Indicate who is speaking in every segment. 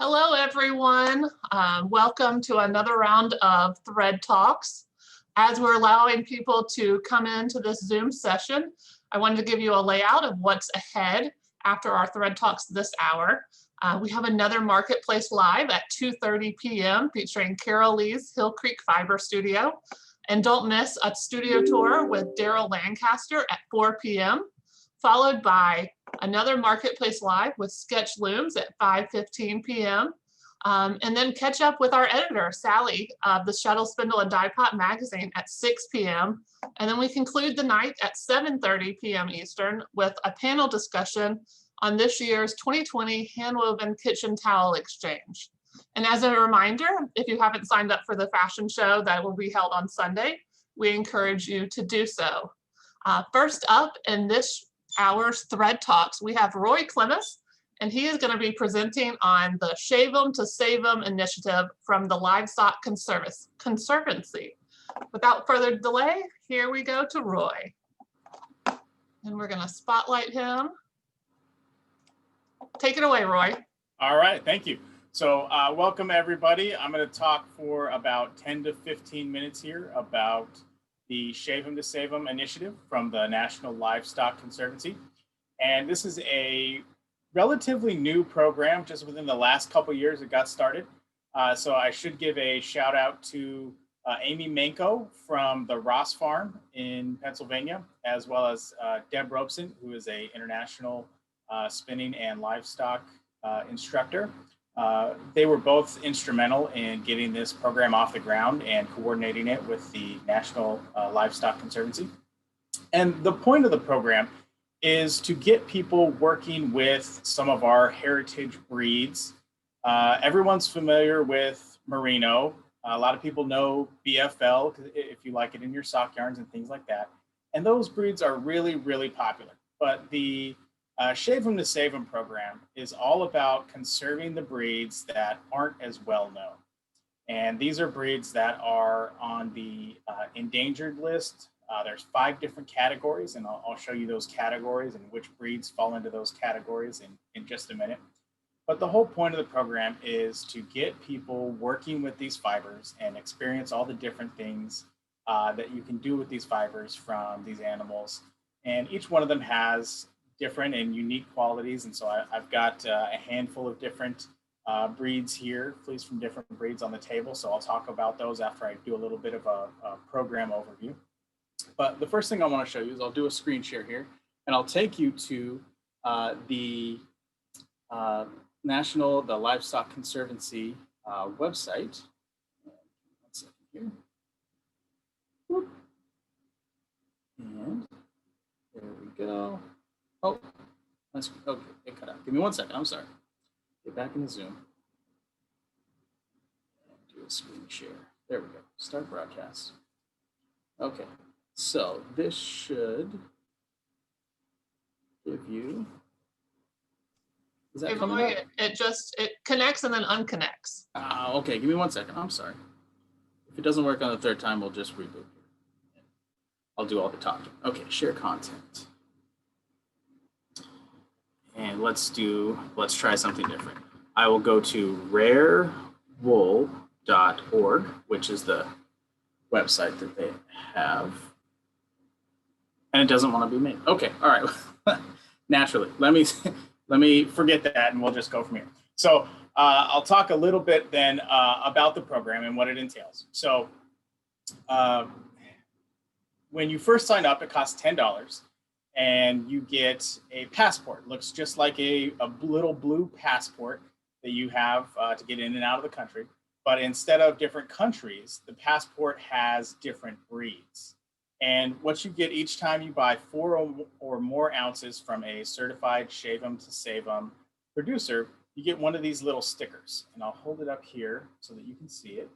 Speaker 1: Hello, everyone. Welcome to another round of Thread Talks. As we're allowing people to come into this Zoom session, I wanted to give you a layout of what's ahead after our Thread Talks this hour. We have another Marketplace Live at 2:30 p.m. featuring Carol Lee's Hill Creek Fiber Studio. And don't miss a studio tour with Daryl Lancaster at 4 p.m., followed by another Marketplace Live with Sketch Looms at 5:15 p.m. And then catch up with our editor, Sally, of the Shuttle, Spindle, and Die Pot magazine at 6 p.m. And then we conclude the night at 7:30 p.m. Eastern with a panel discussion on this year's 2020 Handwoven Kitchen Towel Exchange. And as a reminder, if you haven't signed up for the fashion show that will be held on Sunday, we encourage you to do so. First up in this hour's Thread Talks, we have Roy Clemes, and he is going to be presenting on the Shave 'em to Save 'em initiative from the Livestock Conservancy. Without further delay, here we go to Roy. And we're going to spotlight him. Take it away, Roy.
Speaker 2: All right, thank you. So welcome, everybody. I'm going to talk for about 10 to 15 minutes here about the Shave 'em to Save 'em initiative from the National Livestock Conservancy. And this is a relatively new program. Just within the last couple of years it got started. So I should give a shout out to Amy Manko from the Ross Farm in Pennsylvania, as well as Deb Robeson, who is an international spinning and livestock instructor. They were both instrumental in getting this program off the ground and coordinating it with the National Livestock Conservancy. And the point of the program is to get people working with some of our heritage breeds. Everyone's familiar with Merino. A lot of people know BFL if you like it in your sock yarns and things like that. And those breeds are really, really popular. But the Shave 'em to Save 'em program is all about conserving the breeds that aren't as well known. And these are breeds that are on the endangered list. There's 5 different categories, and I'll show you those categories and which breeds fall into those categories in just a minute. But the whole point of the program is to get people working with these fibers and experience all the different things that you can do with these fibers from these animals. And each one of them has different and unique qualities. And so I've got a handful of different breeds here, fleece from different breeds on the table. So I'll talk about those after I do a little bit of a program overview. But the first thing I want to show you is I'll do a screen share here, and I'll take you to the the Livestock Conservancy website. One second here. Whoop. And there we go. Oh, okay, it cut out. Give me 1 second. I'm sorry. Get back into Zoom. And do a screen share. There we go. Start broadcast. Okay, so this should give you. Is that coming up?
Speaker 1: It connects and then unconnects.
Speaker 2: Okay, give me 1 second. I'm sorry. If it doesn't work on the third time, we'll just reboot. I'll do all the talking. Okay, share content. And let's try something different. I will go to rarewool.org, which is the website that they have. And it doesn't want to be made. Okay, all right. Naturally, let me forget that and we'll just go from here. So I'll talk a little bit then about the program and what it entails. So when you first sign up, it costs $10. And you get a passport. It looks just like a little blue passport that you have to get in and out of the country. But instead of different countries, the passport has different breeds. And what you get each time you buy 4 or more ounces from a certified Shave 'em to Save 'em producer, you get one of these little stickers. And I'll hold it up here so that you can see it.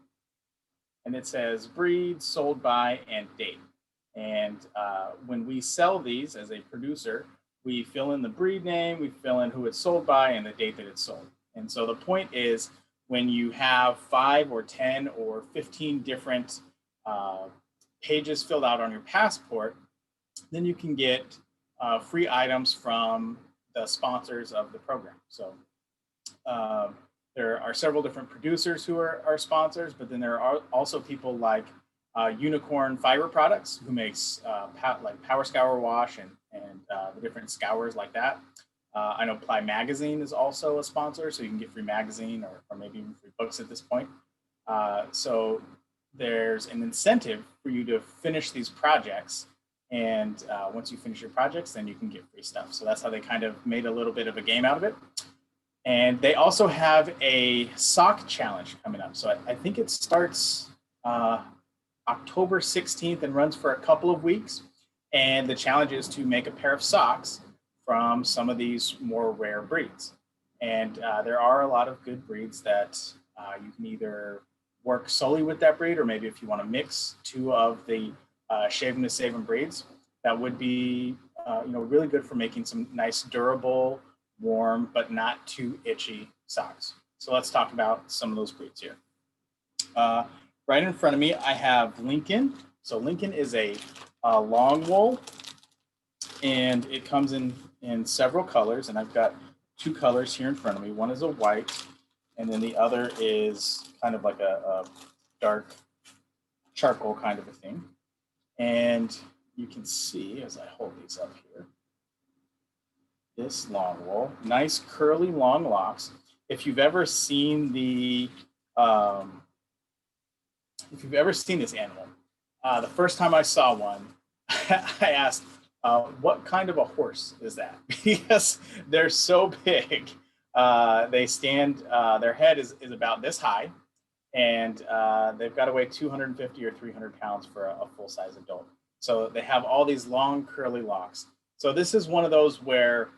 Speaker 2: And it says breed, sold by, and date. And when we sell these as a producer, we fill in the breed name, we fill in who it's sold by, and the date that it's sold. And so the point is, when you have 5 or 10 or 15 different pages filled out on your passport, then you can get free items from the sponsors of the program. So There are several different producers who are sponsors, but then there are also people like Unicorn Fiber Products, who makes like Power Scour Wash and the different scours like that. I know Ply Magazine is also a sponsor, so you can get free magazine or maybe even free books at this point. So there's an incentive for you to finish these projects. And once you finish your projects, then you can get free stuff. So that's how they kind of made a little bit of a game out of it. And they also have a sock challenge coming up. So I think it starts October 16th and runs for a couple of weeks. And the challenge is to make a pair of socks from some of these more rare breeds. And there are a lot of good breeds that you can either work solely with that breed, or maybe if you want to mix two of the Shave 'em to Save 'em breeds, that would be really good for making some nice, durable, warm, but not too itchy socks. So let's talk about some of those breeds here. Right in front of me, I have Lincoln. So Lincoln is a long wool, and it comes in several colors, and I've got two colors here in front of me. One is a white, and then the other is kind of like a dark charcoal kind of a thing. And you can see as I hold these up here, this long wool, nice curly long locks. If you've ever seen this animal, the first time I saw one, I asked, what kind of a horse is that? Because they're so big. They stand, their head is about this high, and they've got to weigh 250 or 300 pounds for a full-size adult. So they have all these long curly locks. So this is one of those where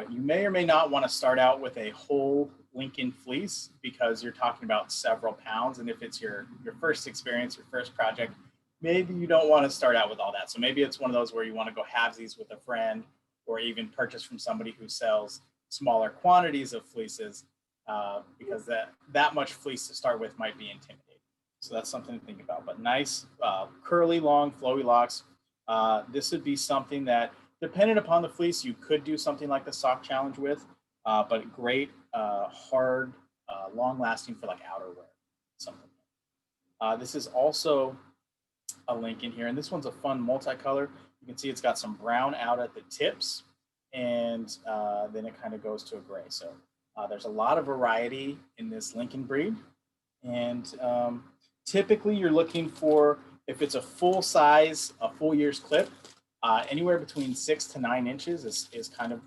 Speaker 2: you may or may not want to start out with a whole Lincoln fleece, because you're talking about several pounds. And if it's your first experience, your first project, maybe you don't want to start out with all that. So maybe it's one of those where you want to go halvesies with a friend, or even purchase from somebody who sells smaller quantities of fleeces, because that much fleece to start with might be intimidating. So that's something to think about. But nice, curly, long, flowy locks. This would be something that, depending upon the fleece, you could do something like the sock challenge with, but great, hard, long-lasting for like outerwear, something. This is also a Lincoln here, and this one's a fun multicolor. You can see it's got some brown out at the tips, and then it kind of goes to a gray. So there's a lot of variety in this Lincoln breed, and typically you're looking for, if it's a full size, a full year's clip, anywhere between 6 to 9 inches is kind of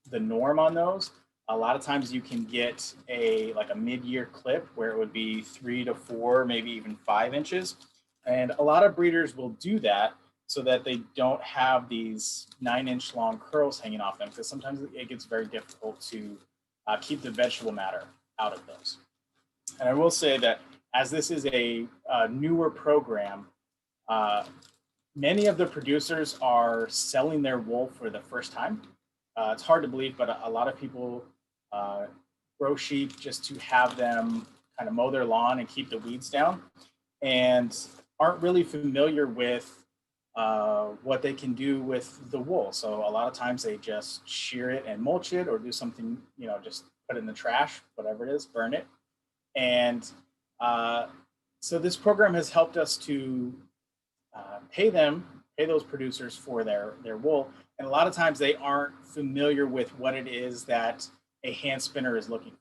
Speaker 2: the norm on those. A lot of times you can get a mid-year clip where it would be 3 to 4, maybe even 5 inches. And a lot of breeders will do that so that they don't have these 9-inch long curls hanging off them, because sometimes it gets very difficult to keep the vegetable matter out of those. And I will say that as this is a newer program, many of the producers are selling their wool for the first time. It's hard to believe, but a lot of people grow sheep just to have them kind of mow their lawn and keep the weeds down, and aren't really familiar with what they can do with the wool. So a lot of times they just shear it and mulch it, or do something, just put it in the trash, whatever it is, burn it. And so this program has helped us to pay those producers for their wool. And a lot of times they aren't familiar with what it is that a hand spinner is looking for.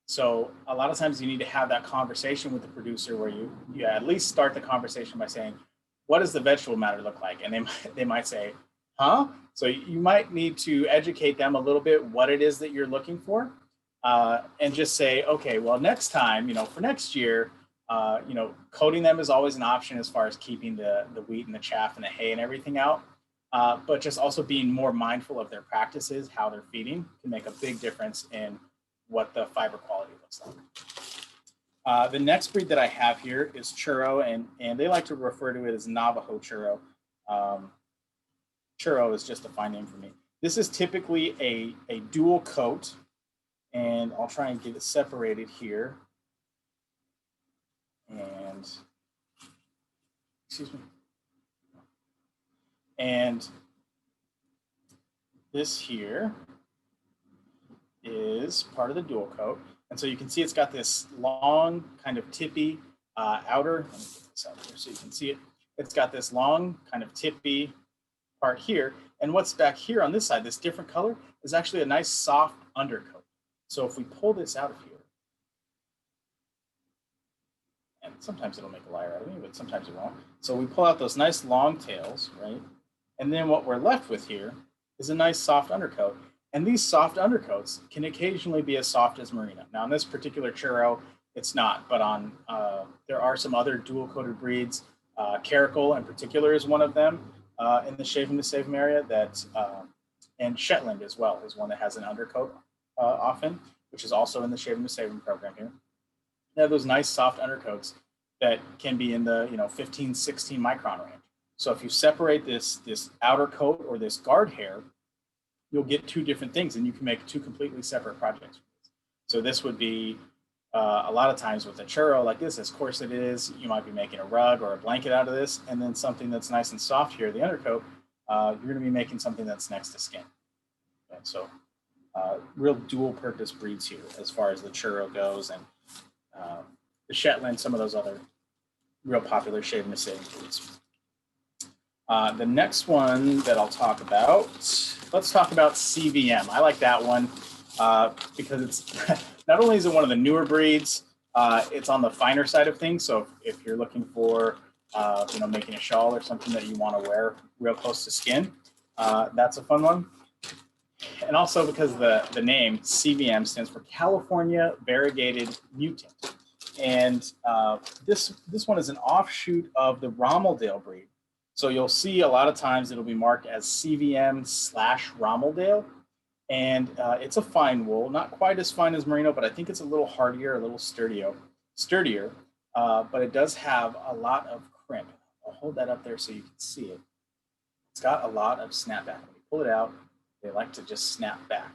Speaker 2: So a lot of times you need to have that conversation with the producer, where you at least start the conversation by saying, what does the vegetable matter look like? And they might say, huh? So you might need to educate them a little bit what it is that you're looking for, and just say, okay, well, next time, for next year, coating them is always an option as far as keeping the wheat and the chaff and the hay and everything out. But just also being more mindful of their practices, how they're feeding, can make a big difference in what the fiber quality looks like. The next breed that I have here is Churro, and they like to refer to it as Navajo Churro. Churro is just a fine name for me. This is typically a dual coat, and I'll try and get it separated here. And, excuse me. And this here is part of the dual coat. And so you can see it's got this long kind of tippy outer, let me get this out here so you can see it. It's got this long kind of tippy part here. And what's back here on this side, this different color, is actually a nice soft undercoat. So if we pull this out of here, and sometimes it'll make a liar out of me, but sometimes it won't. So we pull out those nice long tails, right? And then what we're left with here is a nice soft undercoat. And these soft undercoats can occasionally be as soft as merino. Now, in this particular churro, it's not, but on there are some other dual-coated breeds. Caracal in particular is one of them in the Shave 'em to Save 'em area. And Shetland as well is one that has an undercoat often, which is also in the Shave 'em to Save 'em program here. They have those nice soft undercoats that can be in the 15, 16 micron range. So if you separate this outer coat or this guard hair, you'll get two different things, and you can make two completely separate projects. So this would be a lot of times with a churro like this, as coarse it is, you might be making a rug or a blanket out of this, and then something that's nice and soft here, the undercoat, you're going to be making something that's next to skin. Okay, so real dual purpose breeds here as far as the churro goes, and the Shetland, some of those other real popular Shave 'em to Save 'em breeds. The next one that I'll talk about, let's talk about CVM. I like that one because it's not only is it one of the newer breeds, it's on the finer side of things. So if you're looking for, making a shawl or something that you want to wear real close to skin, that's a fun one. And also because the name CVM stands for California Variegated Mutant. And this one is an offshoot of the Rommeldale breed. So you'll see a lot of times it'll be marked as CVM/Rommeldale. And it's a fine wool, not quite as fine as merino, but I think it's a little hardier, a little sturdier. But it does have a lot of crimp. I'll hold that up there so you can see it. It's got a lot of snapback. When you pull it out, they like to just snap back.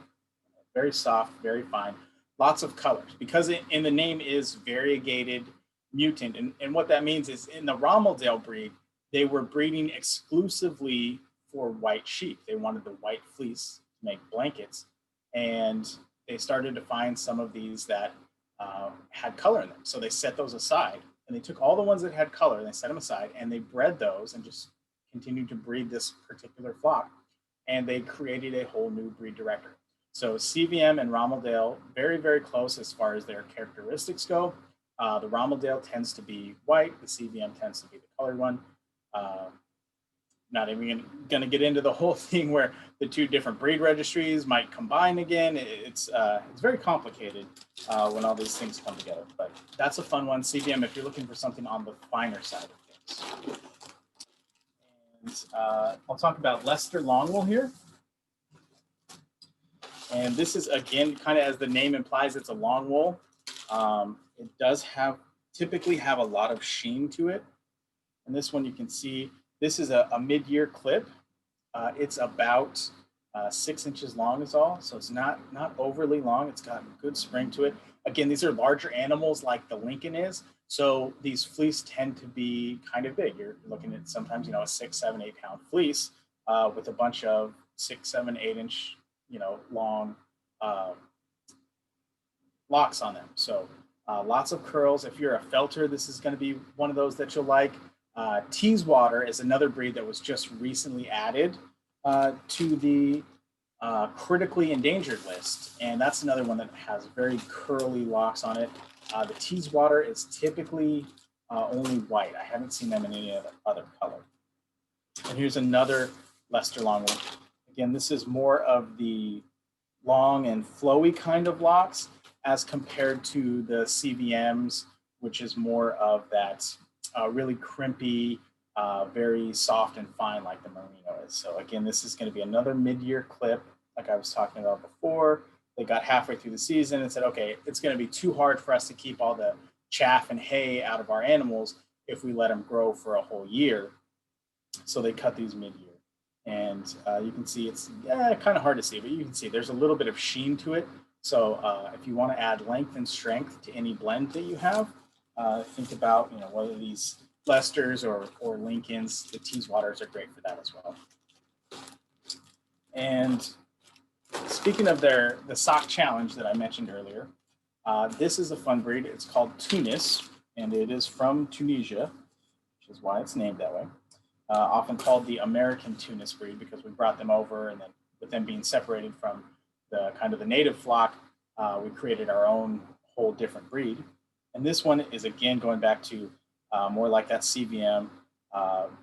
Speaker 2: Very soft, very fine, lots of colors. Because in the name is variegated mutant. And what that means is in the Rommeldale breed, they were breeding exclusively for white sheep. They wanted the white fleece to make blankets. And they started to find some of these that had color in them. So they set those aside. And they took all the ones that had color and they set them aside. And they bred those and just continued to breed this particular flock. And they created a whole new breed director. So CVM and Rommeldale, very, very close as far as their characteristics go. The Rommeldale tends to be white. The CVM tends to be the colored one. Not even going to get into the whole thing where the two different breed registries might combine again. It's very complicated when all these things come together. But that's a fun one. CVM, if you're looking for something on the finer side of things. And I'll talk about Leicester Longwool here. And this is, again, kind of as the name implies, it's a long wool. It does typically have a lot of sheen to it. And this one you can see, this is a mid-year clip. It's about 6 inches long is all. So it's not overly long. It's got good spring to it. Again, these are larger animals like the Lincoln is. So these fleece tend to be kind of big. You're looking at sometimes, a 6, 7, 8 pound fleece with a bunch of 6, 7, 8 inch, long locks on them. So lots of curls. If you're a felter, this is going to be one of those that you'll like. Teeswater is another breed that was just recently added to the critically endangered list. And that's another one that has very curly locks on it. The Teeswater is typically only white. I haven't seen them in any other color. And here's another Leicester Longwool. Again, this is more of the long and flowy kind of locks as compared to the CVMs, which is more of that really crimpy, very soft and fine like the merino is. So again, this is going to be another mid-year clip like I was talking about before. They got halfway through the season and said, okay, it's going to be too hard for us to keep all the chaff and hay out of our animals if we let them grow for a whole year. So they cut these mid-year. And you can see it's kind of hard to see, but you can see there's a little bit of sheen to it. So if you want to add length and strength to any blend that you have, think about whether these Leicesters or Lincolns. The Teeswaters are great for that as well. And speaking of the sock challenge that I mentioned earlier, This is a fun breed. It's called Tunis, and it is from Tunisia, which is why it's named that way. Often called the American Tunis breed because we brought them over, and then with them being separated from the kind of the native flock, we created our own whole different breed. And this one is, again, going back to more like that CVM,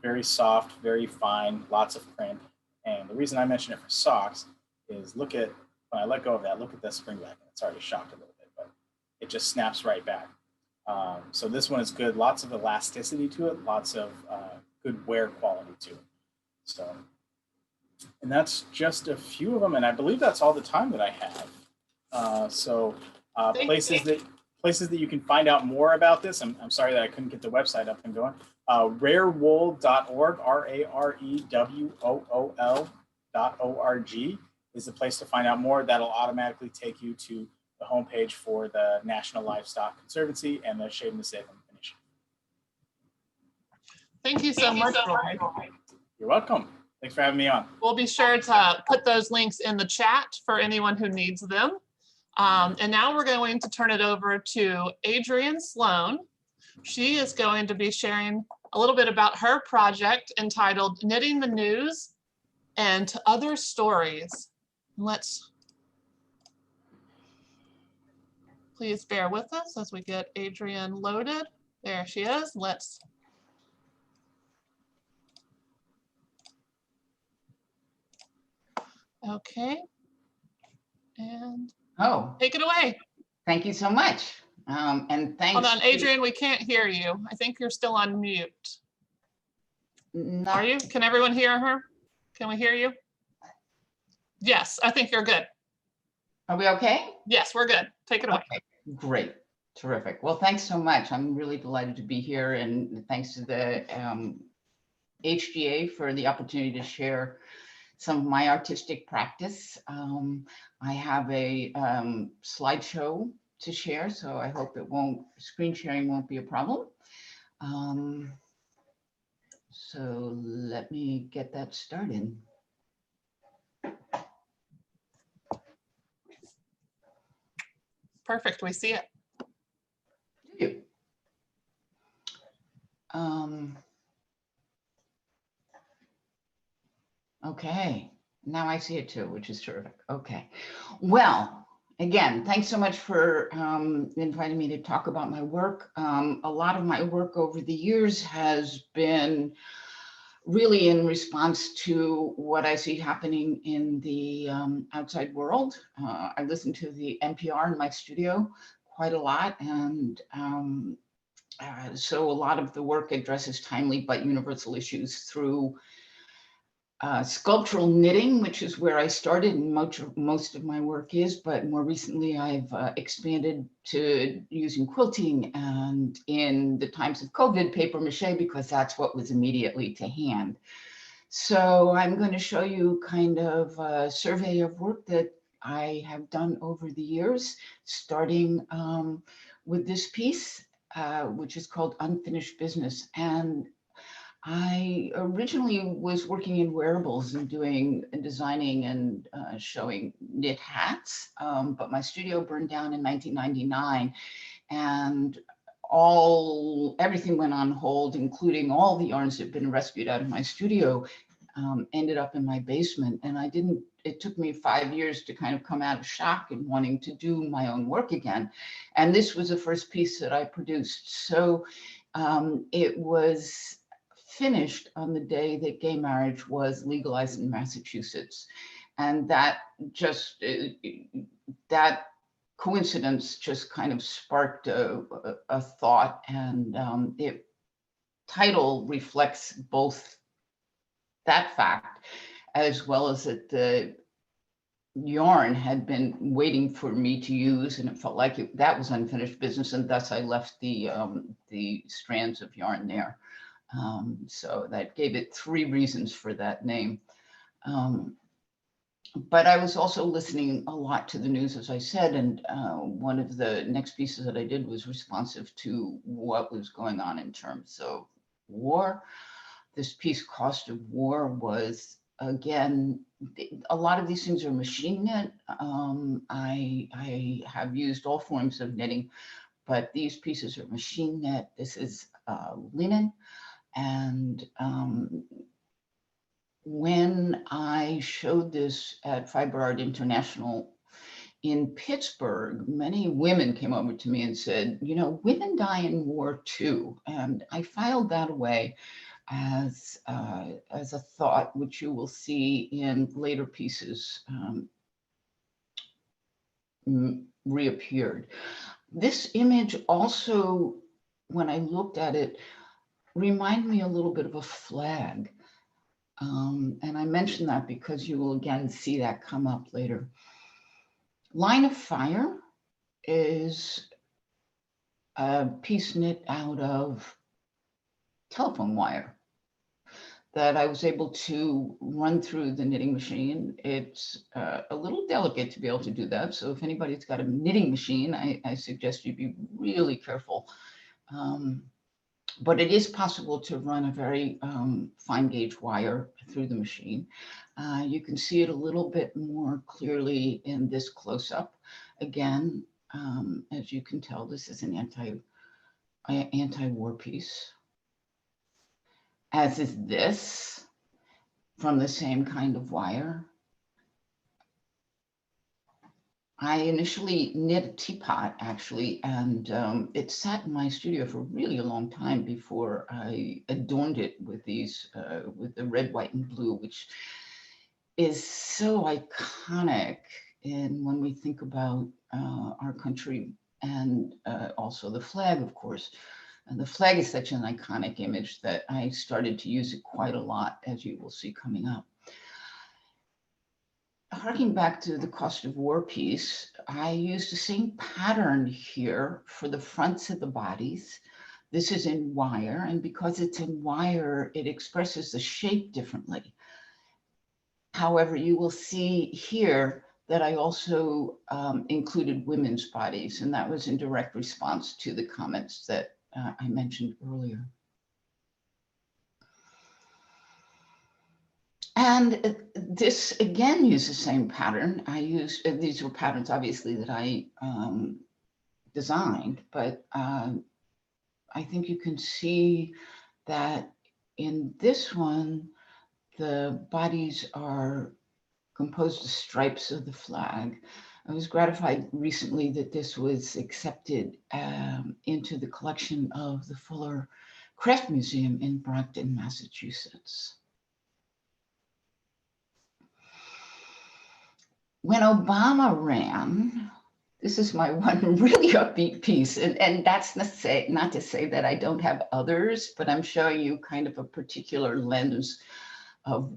Speaker 2: very soft, very fine, lots of print. And the reason I mention it for socks is look at, when I let go of that, look at the spring back. It's already shocked a little bit, but it just snaps right back. So this one is good. Lots of elasticity to it, lots of good wear quality to it. So, and that's just a few of them. And I believe that's all the time that I have. Places that you can find out more about this. I'm sorry that I couldn't get the website up and going. Rarewool.org, RAREWOOL.org is the place to find out more. That'll automatically take you to the homepage for the National Livestock Conservancy and the Shaving to Save Them initiative.
Speaker 1: Thank you so much, Roy.
Speaker 2: You're welcome. Thanks for having me on.
Speaker 1: We'll be sure to put those links in the chat for anyone who needs them. And now we're going to turn it over to Adrienne Sloane. She is going to be sharing a little bit about her project entitled Knitting the News and Other Stories. Please bear with us as we get Adrienne loaded. There she is. Okay. And take it away.
Speaker 3: Thank you so much. And thanks.
Speaker 1: Hold on, Adrienne, we can't hear you. I think you're still on mute.
Speaker 3: No.
Speaker 1: Are you? Can everyone hear her? Can we hear you? Yes, I think you're good.
Speaker 3: Are we okay?
Speaker 1: Yes, we're good. Take it away.
Speaker 3: Okay, great. Terrific. Well, thanks so much. I'm really delighted to be here, and thanks to the HGA for the opportunity to share some of my artistic practice. I have a slideshow to share, so I hope screen sharing won't be a problem. So let me get that started.
Speaker 1: Perfect, we see it.
Speaker 3: Do you? Okay, now I see it too, which is terrific. Okay, well, again, thanks so much for inviting me to talk about my work. A lot of my work over the years has been really in response to what I see happening in the outside world. I listen to the NPR in my studio quite a lot, and so a lot of the work addresses timely but universal issues through sculptural knitting, which is where I started and most of my work is, but more recently I've expanded to using quilting, and in the times of COVID, paper mache, because that's what was immediately to hand. So I'm going to show you kind of a survey of work that I have done over the years, starting with this piece, which is called Unfinished Business. And I originally was working in wearables and designing and showing knit hats, but my studio burned down in 1999, and everything went on hold, including all the yarns that had been rescued out of my studio, ended up in my basement. And it took me 5 years to kind of come out of shock and wanting to do my own work again. And this was the first piece that I produced. So it was finished on the day that gay marriage was legalized in Massachusetts. And that coincidence just kind of sparked a thought, and title reflects both that fact, as well as that the yarn had been waiting for me to use, and it felt like that was unfinished business, and thus I left the strands of yarn there. So that gave it 3 reasons for that name. But I was also listening a lot to the news, as I said, and one of the next pieces that I did was responsive to what was going on in terms of war. This piece, Cost of War, was again, a lot of these things are machine knit. I have used all forms of knitting, but these pieces are machine knit. This is linen. And when I showed this at Fiber Art International in Pittsburgh, many women came over to me and said, you know, women die in war too. And I filed that away as a thought, which you will see in later pieces reappeared. This image also, when I looked at it, reminded me a little bit of a flag. And I mention that because you will again see that come up later. Line of Fire is a piece knit out of telephone wire that I was able to run through the knitting machine. It's a little delicate to be able to do that. So if anybody's got a knitting machine, I suggest you be really careful. But it is possible to run a very fine gauge wire through the machine. You can see it a little bit more clearly in this close-up. Again, as you can tell, this is an anti-war piece, as is this, from the same kind of wire. I initially knit a teapot, actually, and it sat in my studio for really a long time before I adorned it with these, with the red, white, and blue, which is so iconic. And when we think about our country and also the flag, of course, and the flag is such an iconic image that I started to use it quite a lot, as you will see coming up. Harking back to the cost of war piece, I used the same pattern here for the fronts of the bodies. This is in wire, and because it's in wire, it expresses the shape differently. However, you will see here that I also included women's bodies, and that was in direct response to the comments that I mentioned earlier. And this again uses the same pattern. I used, these were patterns obviously that I designed, but I think you can see that in this one, the bodies are composed of stripes of the flag. I was gratified recently that this was accepted into the collection of the Fuller Craft Museum in Brockton, Massachusetts. When Obama ran, this is my one really upbeat piece, and that's not to say that I don't have others, but I'm showing you kind of a particular lens of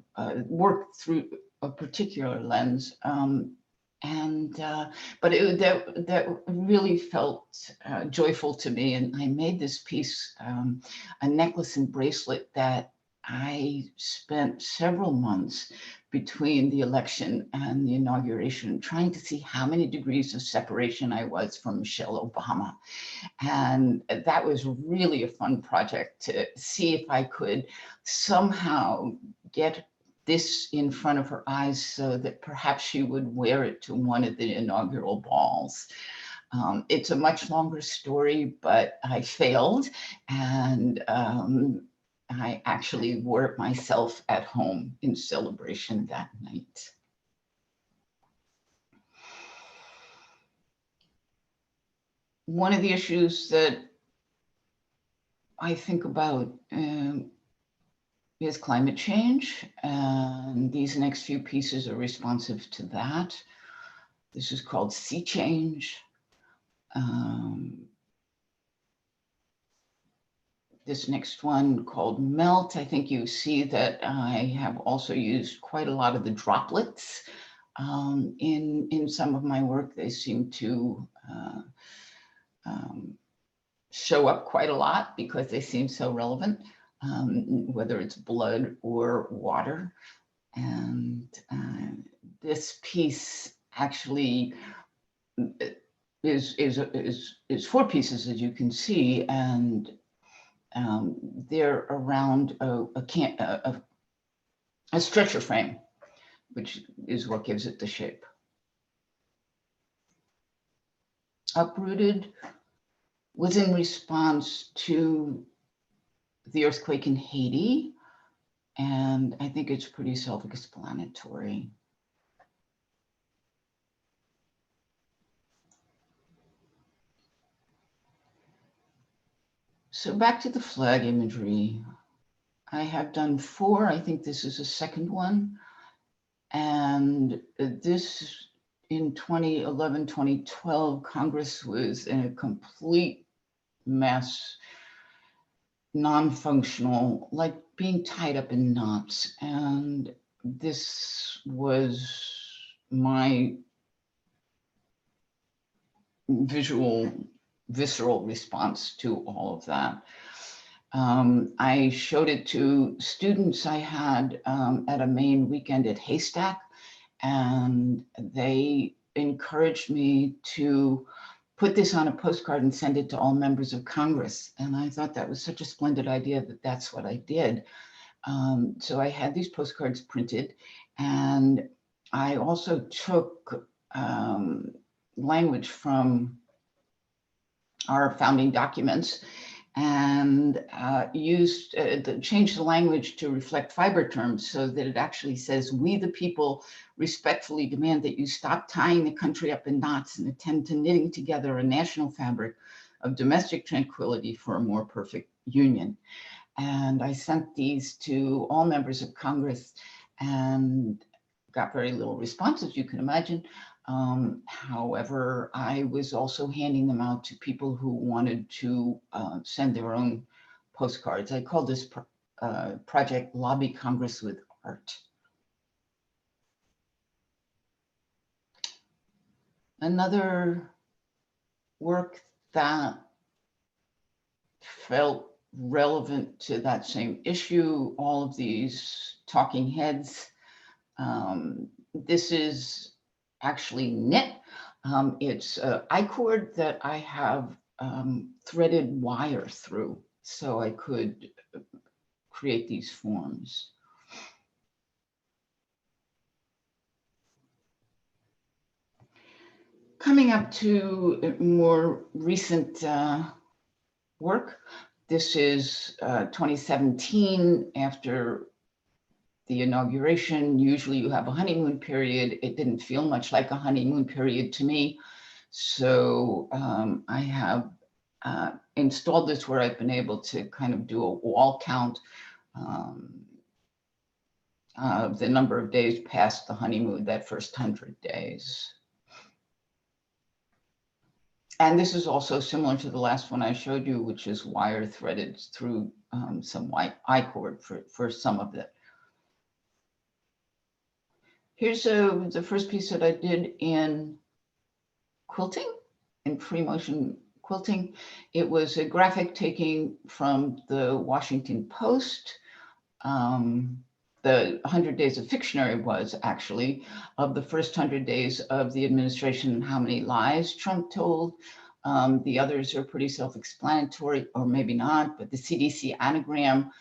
Speaker 3: work through a particular lens. But that really felt joyful to me, and I made this piece a necklace and bracelet that I spent several months between the election and the inauguration trying to see how many degrees of separation I was from Michelle Obama. And that was really a fun project to see if I could somehow get this in front of her eyes so that perhaps she would wear it to one of the inaugural balls. It's a much longer story, but I failed, and I actually wore it myself at home in celebration that night. One of the issues that I think about is climate change, and these next few pieces are responsive to that. This is called Sea Change. This next one called Melt, I think you see that I have also used quite a lot of the droplets in some of my work. They seem to show up quite a lot because they seem so relevant, whether it's blood or water. And this piece actually is 4 pieces, as you can see, and they're around a a stretcher frame, which is what gives it the shape. Uprooted was in response to the earthquake in Haiti, and I think it's pretty self-explanatory. So back to the flag imagery. I have done 4. I think this is the second one. And this in 2011, 2012, Congress was in a complete mess, non-functional, like being tied up in knots. And this was my visceral response to all of that. I showed it to students I had at a Maine weekend at Haystack, and they encouraged me to put this on a postcard and send it to all members of Congress. And I thought that was such a splendid idea that that's what I did. So I had these postcards printed, and I also took language from our founding documents and changed the language to reflect fiber terms so that it actually says, "We the people respectfully demand that you stop tying the country up in knots and attend to knitting together a national fabric of domestic tranquility for a more perfect union." And I sent these to all members of Congress and got very little response, as you can imagine. However, I was also handing them out to people who wanted to send their own postcards. I called this project Lobby Congress with Art. Another work that felt relevant to that same issue, all of these talking heads. This is actually knit. It's I-cord that I have threaded wire through so I could create these forms. Coming up to more recent work. This is 2017 after the inauguration. Usually you have a honeymoon period. It didn't feel much like a honeymoon period to me. So I have installed this where I've been able to kind of do a wall count of the number of days past the honeymoon, that first 100 days. And this is also similar to the last one I showed you, which is wire threaded through some white I-cord for some of it. Here's the first piece that I did in quilting, in free motion quilting. It was a graphic taking from the Washington Post. The 100 Days of Fictionary was actually of the first 100 days of the administration and how many lies Trump told. The others are pretty self-explanatory, or maybe not, but the CDC anagram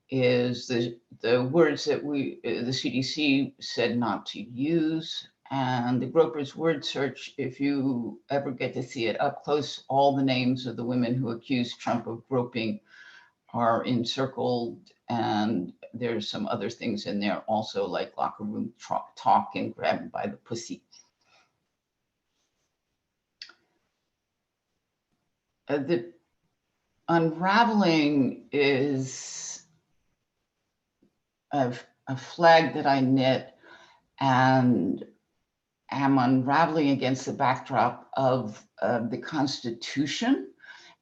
Speaker 3: is the words that the CDC said not to use. And the Groper's word search, if you ever get to see it up close, all the names of the women who accused Trump of groping are encircled, and there's some other things in there also, like locker room talk and grabbed by the pussy. The unraveling is a flag that I knit and am unraveling against the backdrop of the Constitution.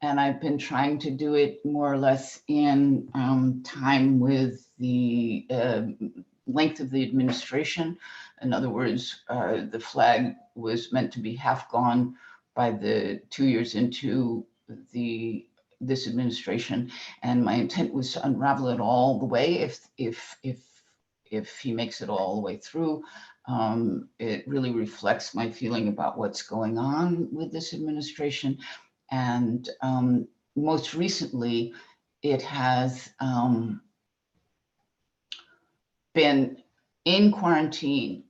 Speaker 3: And I've been trying to do it more or less in time with the length of the administration. In other words, the flag was meant to be half gone by the 2 years into this administration, and my intent was to unravel it all the way. If he makes it all the way through, it really reflects my feeling about what's going on with this administration. And most recently, it has been in quarantine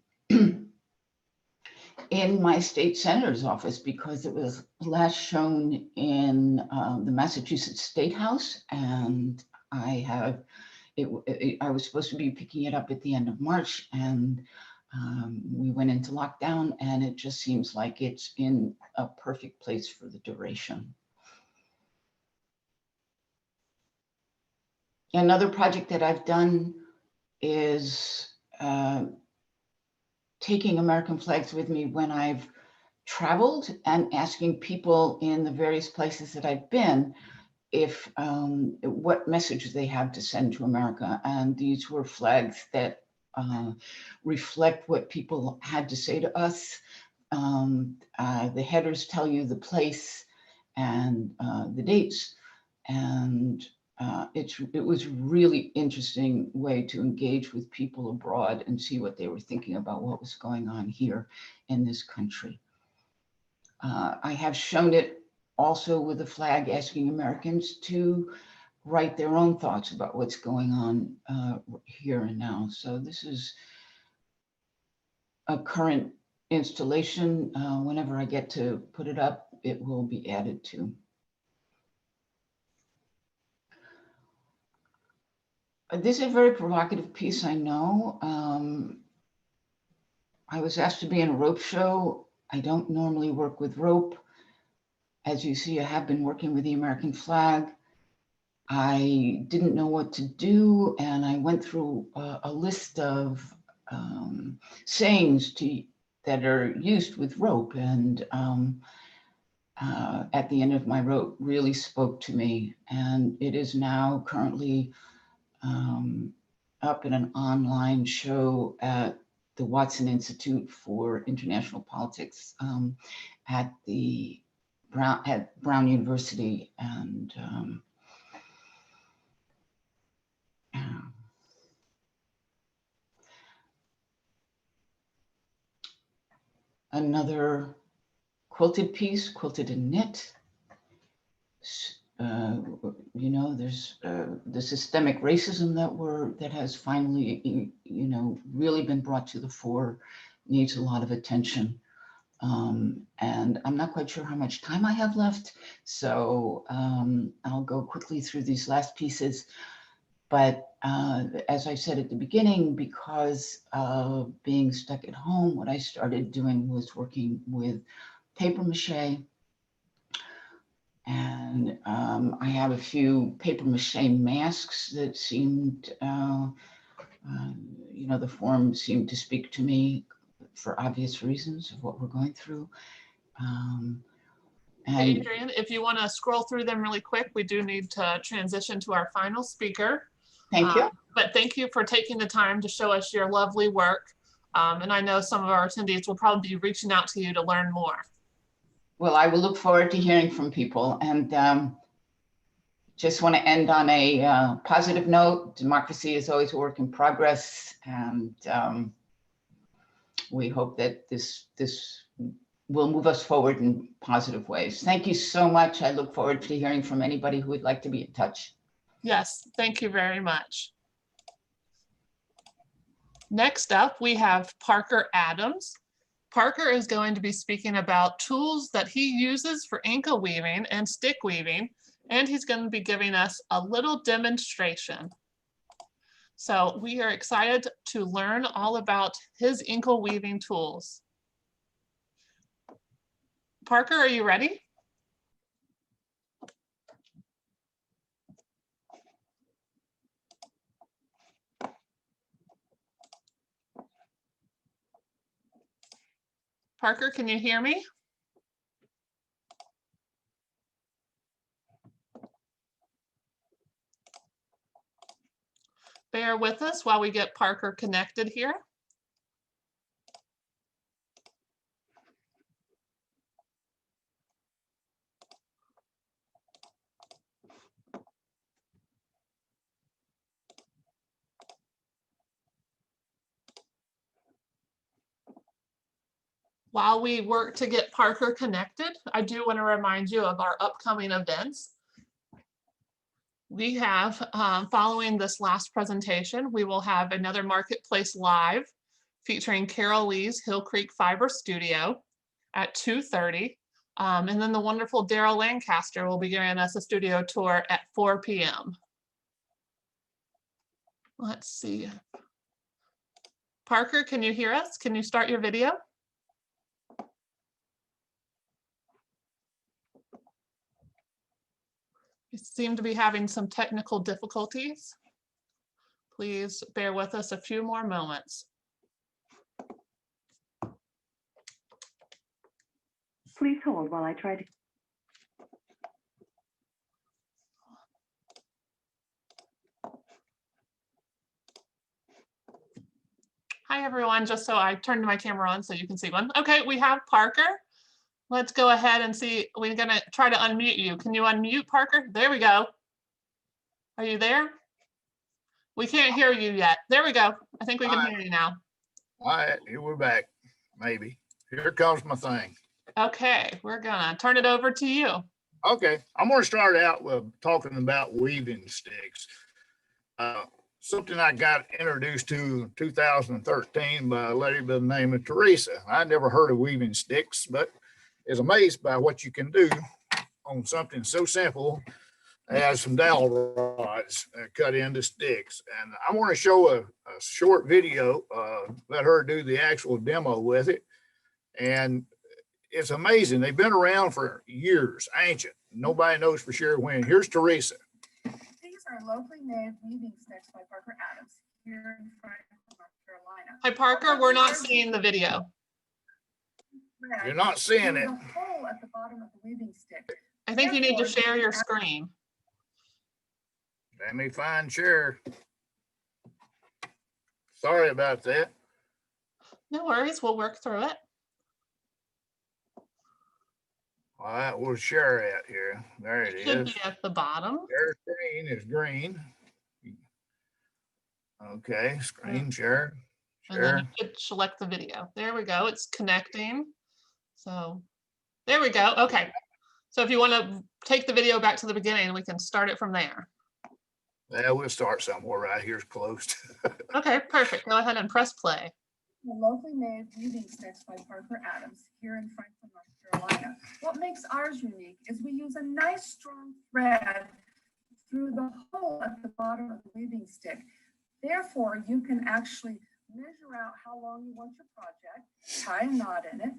Speaker 3: in my state senator's office because it was last shown in the Massachusetts State House, and I was supposed to be picking it up at the end of March, and we went into lockdown, and it just seems like it's in a perfect place for the duration. Another project that I've done is taking American flags with me when I've traveled and asking people in the various places that I've been if what message they have to send to America. And these were flags that reflect what people had to say to us. The headers tell you the place and the dates, and it was really interesting way to engage with people abroad and see what they were thinking about what was going on here in this country. I have shown it also with a flag asking Americans to write their own thoughts about what's going on here and now. So this is a current installation. Whenever I get to put it up, it will be added to. This is a very provocative piece, I know. I was asked to be in a rope show. I don't normally work with rope. As you see, I have been working with the American flag. I didn't know what to do, and I went through a list of sayings that are used with rope, and at the end of my rope really spoke to me, and it is now currently up in an online show at the Watson Institute for International Politics at Brown University, and another quilted piece, quilted and knit. You know, there's the systemic racism that has finally, you know, really been brought to the fore, needs a lot of attention. And I'm not quite sure how much time I have left, so I'll go quickly through these last pieces. But as I said at the beginning, because of being stuck at home, what I started doing was working with paper mache. And I have a few paper mache masks that seemed, you know, the form seemed to speak to me for obvious reasons of what we're going through. And
Speaker 1: Adrienne, if you want to scroll through them really quick, we do need to transition to our final speaker.
Speaker 3: thank you.
Speaker 1: But thank you for taking the time to show us your lovely work. And I know some of our attendees will probably be reaching out to you to learn more.
Speaker 3: Well, I will look forward to hearing from people, and just want to end on a positive note. Democracy is always a work in progress, and we hope that this will move us forward in positive ways. Thank you so much. I look forward to hearing from anybody who would like to be in touch.
Speaker 1: Yes, thank you very much. Next up, we have Parker Adams. Parker is going to be speaking about tools that he uses for ankle weaving and stick weaving, and he's going to be giving us a little demonstration. So we are excited to learn all about his ankle weaving tools. Parker, are you ready? Parker, can you hear me? Bear with us while we get Parker connected here. While we work to get Parker connected, I do want to remind you of our upcoming events. We have, following this last presentation, we will have another Marketplace Live featuring Carol Lee's Hill Creek Fiber Studio at 2:30. And then the wonderful Daryl Lancaster will be giving us a studio tour at 4 p.m. Let's see. Parker, can you hear us? Can you start your video? We seem to be having some technical difficulties. Please bear with us a few more moments.
Speaker 4: Please hold while I try to.
Speaker 1: Hi, everyone. Just so I turned my camera on so you can see one. Okay, we have Parker. Let's go ahead and see. We're going to try to unmute you. Can you unmute, Parker? There we go. Are you there? We can't hear you yet. There we go. I think we can hear you now.
Speaker 5: All right, here we're back, maybe. Here comes my thing.
Speaker 1: Okay, we're gonna turn it over to you.
Speaker 5: Okay, I'm going to start out with talking about weaving sticks. Something I got introduced to in 2013 by a lady by the name of Teresa. I never heard of weaving sticks, but is amazed by what you can do on something so simple as some dowel rods cut into sticks. And I want to show a short video, let her do the actual demo with it. And it's amazing. They've been around for years, ancient. Nobody knows for sure when. Here's Teresa.
Speaker 4: These are locally made weaving sticks by Parker Adams here in Franklin, North Carolina.
Speaker 1: Hi, Parker. We're not seeing the video.
Speaker 5: You're not seeing it.
Speaker 4: There's a hole at the bottom of the weaving stick.
Speaker 1: I think you need to share your screen.
Speaker 5: Let me find share. Sorry about that.
Speaker 1: No worries. We'll work through it.
Speaker 5: All right, we'll share it here. There it
Speaker 1: Should
Speaker 5: is.
Speaker 1: be at the bottom.
Speaker 5: Share screen is green. Okay, screen share.
Speaker 1: And then
Speaker 5: Share.
Speaker 1: you should select the video. There we go. It's connecting. So there we go. Okay. So if you want to take the video back to the beginning, we can start it from there.
Speaker 5: Yeah, we'll start somewhere right here's closed.
Speaker 1: Okay, perfect. Go ahead and press play.
Speaker 4: The locally made weaving sticks by Parker Adams here in Franklin, North Carolina. What makes ours unique is we use a nice strong thread through the hole at the bottom of the weaving stick. Therefore, you can actually measure out how long you want your project, tie a knot in it.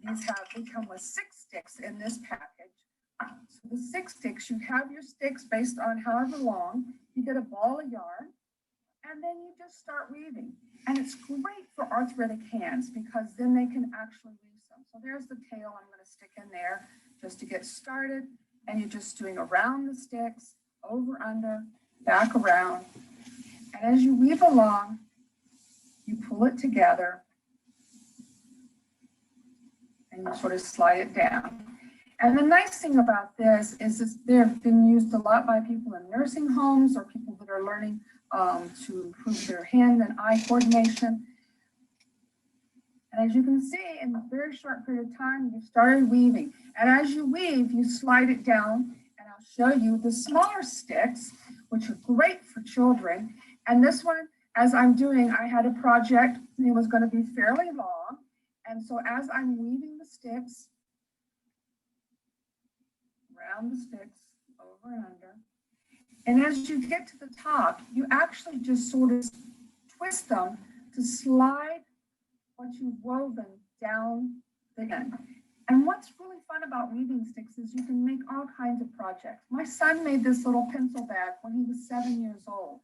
Speaker 4: They come with 6 sticks in this package. So the 6 sticks, you have your sticks based on however long. You get a ball of yarn, and then you just start weaving. And it's great for arthritic hands because then they can actually weave some. So there's the tail I'm going to stick in there just to get started. And you're just doing around the sticks, over, under, back around. And as you weave along, you pull it together and you sort of slide it down. And the nice thing about this is they've been used a lot by people in nursing homes or people that are learning to improve their hand and eye coordination. And as you can see, in a very short period of time, you've started weaving. And as you weave, you slide it down, and I'll show you the smaller sticks, which are great for children. And this one, as I'm doing, I had a project, and it was going to be fairly long. And so as I'm weaving the sticks, around the sticks, over and under, and as you get to the top, you actually just sort of twist them to slide what you've woven down the end. And what's really fun about weaving sticks is you can make all kinds of projects. My son made this little pencil bag when he was 7 years old.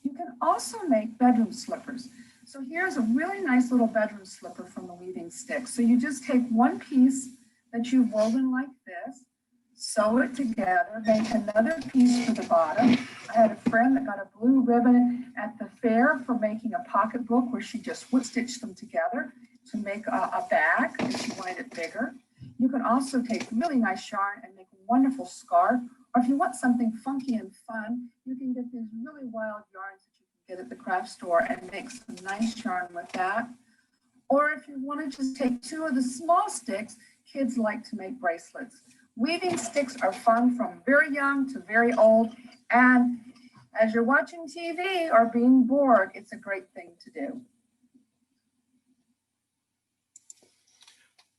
Speaker 4: You can also make bedroom slippers. So here's a really nice little bedroom slipper from the weaving stick. So you just take one piece that you've woven like this, sew it together, make another piece for the bottom. I had a friend that got a blue ribbon at the fair for making a pocketbook where she just wood stitched them together to make a bag if she wanted it bigger. You can also take really nice yarn and make a wonderful scarf. Or if you want something funky and fun, you can get these really wild yarns that you can get at the craft store and make some nice yarn with that. Or if you want to just take 2 of the small sticks, kids like to make bracelets Weaving sticks are fun from very young to very old. And as you're watching TV or being bored, it's a great thing to do.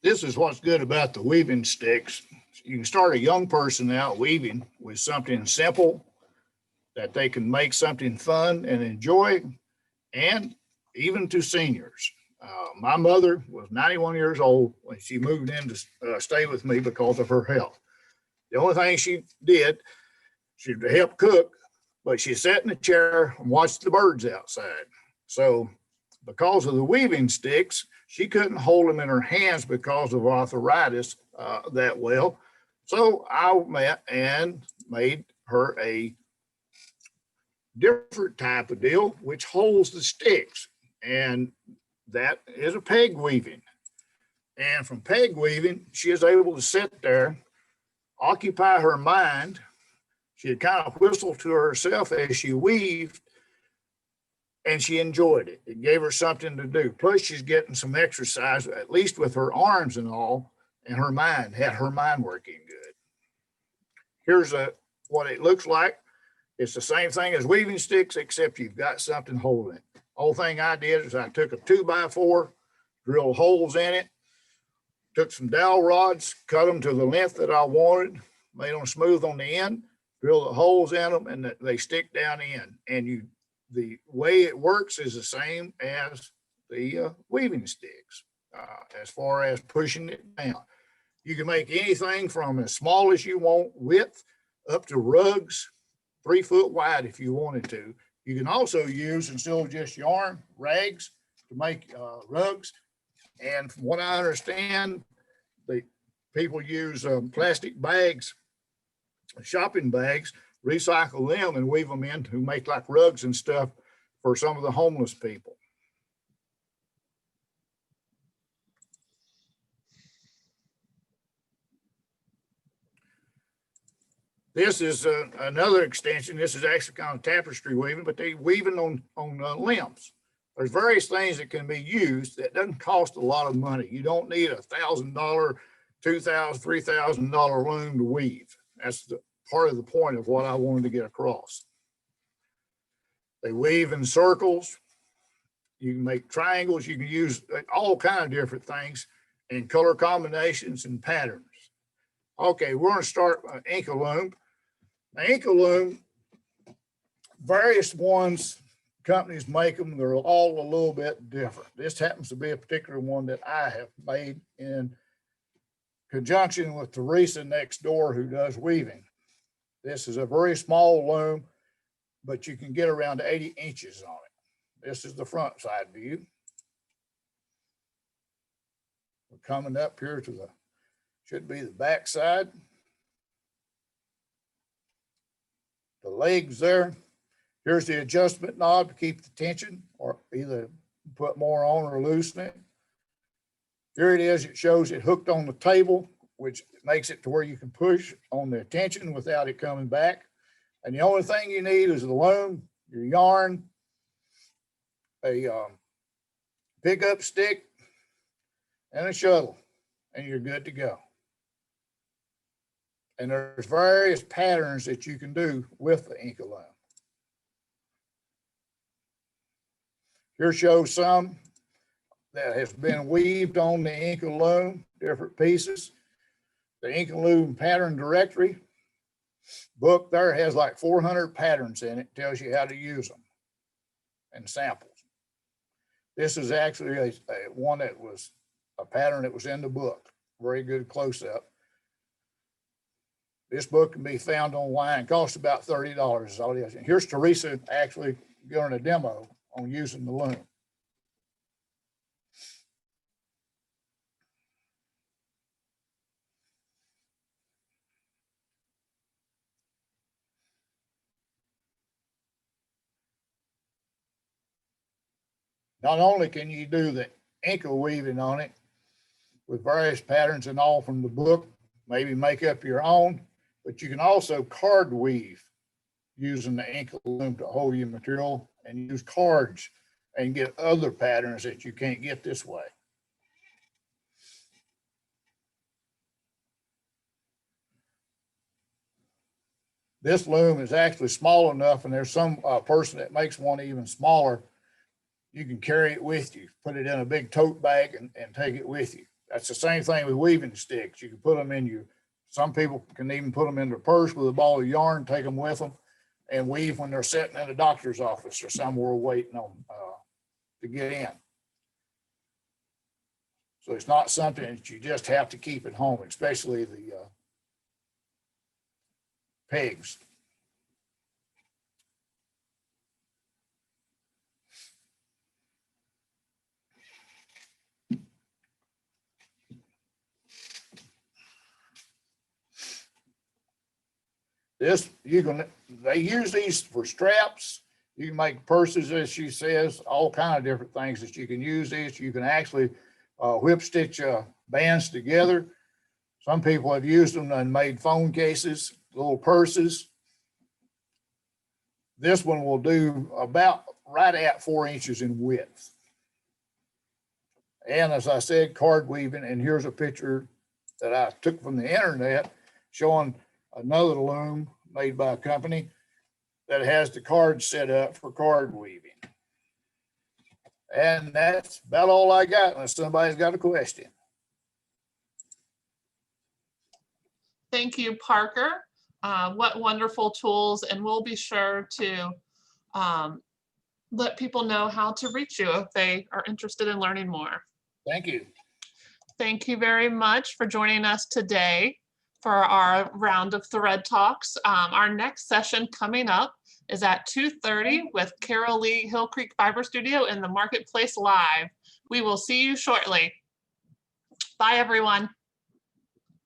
Speaker 5: This is what's good about the weaving sticks. You can start a young person out weaving with something simple that they can make something fun and enjoy, and even to seniors. My mother was 91 years old when she moved in to stay with me because of her health. The only thing she did, she'd help cook, but she sat in a chair and watched the birds outside. So because of the weaving sticks, she couldn't hold them in her hands because of arthritis that well. So I met and made her a different type of deal, which holds the sticks. And that is a peg weaving. And from peg weaving, she is able to sit there, occupy her mind. She'd kind of whistle to herself as she weaved, and she enjoyed it. It gave her something to do. Plus, she's getting some exercise, at least with her arms and all, and her mind, had her mind working good. Here's what it looks like. It's the same thing as weaving sticks, except you've got something holding it. Whole thing I did is I took a 2x4, drilled holes in it, took some dowel rods, cut them to the length that I wanted, made them smooth on the end, drilled the holes in them, and they stick down in. And the way it works is the same as the weaving sticks, as far as pushing it down. You can make anything from as small as you want width up to rugs, 3 foot wide if you wanted to. You can also use, instead of just yarn, rags to make rugs. And from what I understand, people use plastic bags, shopping bags, recycle them and weave them in to make like rugs and stuff for some of the homeless people. This is another extension. This is actually kind of tapestry weaving, but they weaving on limbs. There's various things that can be used that doesn't cost a lot of money. You don't need $1,000, $2,000, $3,000 loom to weave. That's the part of the point of what I wanted to get across. They weave in circles. You can make triangles. You can use all kinds of different things and color combinations and patterns. Okay, we're going to start Inkle loom. Now, Inkle loom, various ones, companies make them. They're all a little bit different. This happens to be a particular one that I have made in conjunction with Teresa next door, who does weaving. This is a very small loom, but you can get around 80 inches on it. This is the front side view. We're coming up here to the, should be the back side. The legs there. Here's the adjustment knob to keep the tension, or either put more on or loosen it. Here it is. It shows it hooked on the table, which makes it to where you can push on the tension without it coming back. And the only thing you need is the loom, your yarn, a pickup stick, and a shuttle, and you're good to go. And there's various patterns that you can do with the Inkle loom. Here shows some that has been weaved on the Inkle loom, different pieces. The Inkle loom pattern directory book there has like 400 patterns in it, tells you how to use them and samples. This is actually a one that was a pattern that was in the book. Very good close-up. This book can be found online. It costs about $30 is all it is. And here's Teresa actually giving a demo on using the loom. Not only can you do the Inkle weaving on it with various patterns and all from the book, maybe make up your own, but you can also card weave using the Inkle loom to hold your material and use cards and get other patterns that you can't get this way. This loom is actually small enough, and there's some person that makes one even smaller. You can carry it with you, put it in a big tote bag and take it with you. That's the same thing with weaving sticks. You can put them in your, some people can even put them in their purse with a ball of yarn, take them with them and weave when they're sitting in a doctor's office or somewhere waiting on to get in. So it's not something that you just have to keep at home, especially the pegs. This, they use these for straps. You can make purses, as she says, all kind of different things that you can use these. You can actually whip stitch bands together. Some people have used them and made phone cases, little purses. This one will do about right at 4 inches in width. And as I said, card weaving, and here's a picture that I took from the internet showing another loom made by a company that has the card set up for card weaving. And that's about all I got, unless somebody's got a question.
Speaker 1: Thank you, Parker. What wonderful tools, and we'll be sure to let people know how to reach you if they are interested in learning more.
Speaker 5: Thank you.
Speaker 1: Thank you very much for joining us today for our round of Thread Talks. Our next session coming up is at 2:30 with Carol Lee Hill Creek Fiber Studio in the Marketplace Live. We will see you shortly. Bye, everyone.